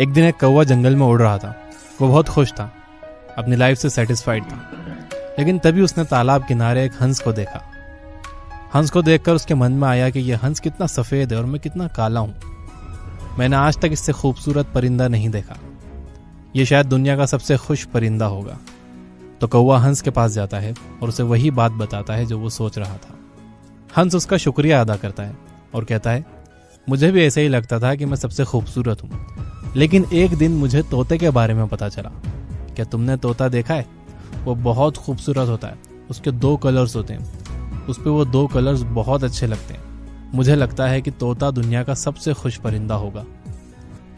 एक दिन एक कौवा जंगल में उड़ रहा था। वो बहुत खुश था, अपनी लाइफ से सेटिस्फाइड था। लेकिन तभी उसने तालाब किनारे एक हंस को देखा। हंस को देखकर उसके मन में आया कि यह हंस कितना सफ़ेद है और मैं कितना काला हूँ। मैंने आज तक इससे खूबसूरत परिंदा नहीं देखा। ये शायद दुनिया का सबसे खुश परिंदा होगा। तो कौवा हंस के पास जाता है और उसे वही बात बताता है जो वो सोच रहा था। हंस उसका शुक्रिया अदा करता है और कहता है, मुझे भी ऐसे ही लगता था कि मैं सबसे खूबसूरत हूँ, लेकिन एक दिन मुझे तोते के बारे में पता चला। क्या तुमने तोता देखा है? वो बहुत खूबसूरत होता है। उसके 2 कलर्स होते हैं। उस पर वो 2 कलर्स बहुत अच्छे लगते हैं। मुझे लगता है कि तोता दुनिया का सबसे खुश परिंदा होगा।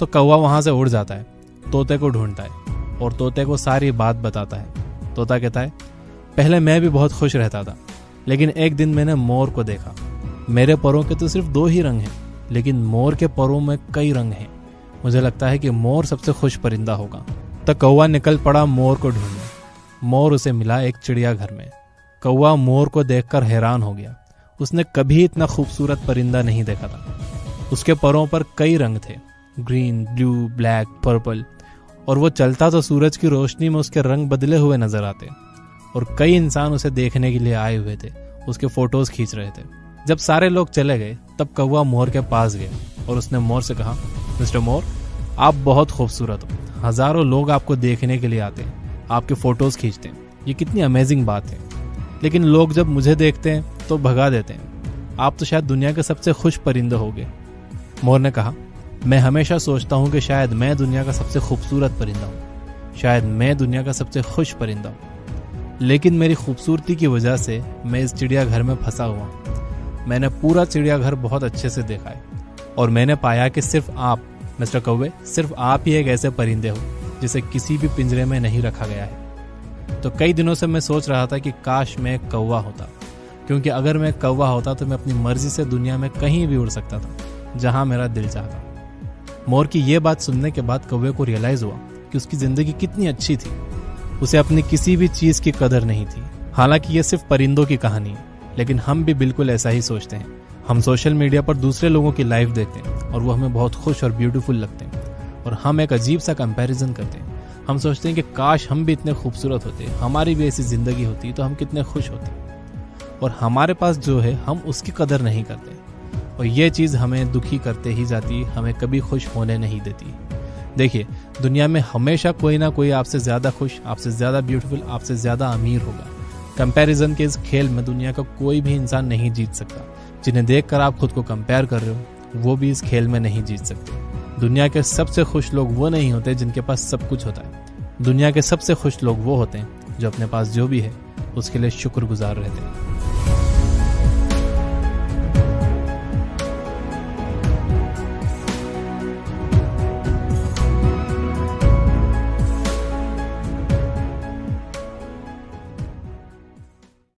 तो कौवा वहाँ से उड़ जाता है, तोते को ढूंढता है और तोते को सारी बात बताता है। तोता कहता है, पहले मैं भी बहुत खुश रहता था, लेकिन एक दिन मैंने मोर को देखा। मेरे परों के तो सिर्फ 2 ही रंग हैं, लेकिन मोर के परों में कई रंग हैं। मुझे लगता है कि मोर सबसे खुश परिंदा होगा। तो कौवा निकल पड़ा मोर को ढूंढने। मोर उसे मिला एक चिड़ियाघर में। कौवा मोर को देखकर हैरान हो गया। उसने कभी इतना खूबसूरत परिंदा नहीं देखा था। उसके परों पर कई रंग थे, ग्रीन, ब्लू, ब्लैक, पर्पल, और वो चलता तो सूरज की रोशनी में उसके रंग बदले हुए नजर आते। और कई इंसान उसे देखने के लिए आए हुए थे, उसके फोटोज खींच रहे थे। जब सारे लोग चले गए तब कौवा मोर के पास गया और उसने मोर से कहा, मिस्टर मोर, आप बहुत खूबसूरत हो। हजारों लोग आपको देखने के लिए आते हैं, आपके फोटोज खींचते हैं। ये कितनी अमेजिंग बात है। लेकिन लोग जब मुझे देखते हैं तो भगा देते हैं। आप तो शायद दुनिया के सबसे खुश परिंदे होंगे। मोर ने कहा, मैं हमेशा सोचता हूँ कि शायद मैं दुनिया का सबसे खूबसूरत परिंदा हूँ, शायद मैं दुनिया का सबसे खुश परिंदा हूँ। लेकिन मेरी खूबसूरती की वजह से मैं इस चिड़ियाघर में फंसा हुआ हूँ। मैंने पूरा चिड़ियाघर बहुत अच्छे से देखा है और मैंने पाया कि सिर्फ आप, मिस्टर कौवे, सिर्फ आप ही एक ऐसे परिंदे हो जिसे किसी भी पिंजरे में नहीं रखा गया है। तो कई दिनों से मैं सोच रहा था कि काश मैं एक कौवा होता, क्योंकि अगर मैं कौवा होता तो मैं अपनी मर्जी से दुनिया में कहीं भी उड़ सकता था, जहां मेरा दिल चाहता। मोर की ये बात सुनने के बाद कौवे को रियलाइज हुआ कि उसकी जिंदगी कितनी अच्छी थी। उसे अपनी किसी भी चीज की कदर नहीं थी। हालांकि ये सिर्फ परिंदों की कहानी है, लेकिन हम भी बिल्कुल ऐसा ही सोचते हैं। हम सोशल मीडिया पर दूसरे लोगों की लाइफ देखते हैं और वो हमें बहुत खुश और ब्यूटीफुल लगते हैं, और हम एक अजीब सा कंपैरिजन करते हैं। हम सोचते हैं कि काश हम भी इतने खूबसूरत होते, हमारी भी ऐसी जिंदगी होती तो हम कितने खुश होते। और हमारे पास जो है हम उसकी कदर नहीं करते, और ये चीज़ हमें दुखी करते ही जाती, हमें कभी खुश होने नहीं देती। देखिए, दुनिया में हमेशा कोई ना कोई आपसे ज़्यादा खुश, आपसे ज़्यादा ब्यूटीफुल, आपसे ज़्यादा अमीर होगा। कंपैरिजन के इस खेल में दुनिया का कोई भी इंसान नहीं जीत सकता। जिन्हें देखकर आप खुद को कंपेयर कर रहे हो, वो भी इस खेल में नहीं जीत सकते। दुनिया के सबसे खुश लोग वो नहीं होते जिनके पास सब कुछ होता है। दुनिया के सबसे खुश लोग वो होते हैं जो अपने पास जो भी है उसके लिए शुक्रगुजार रहते हैं।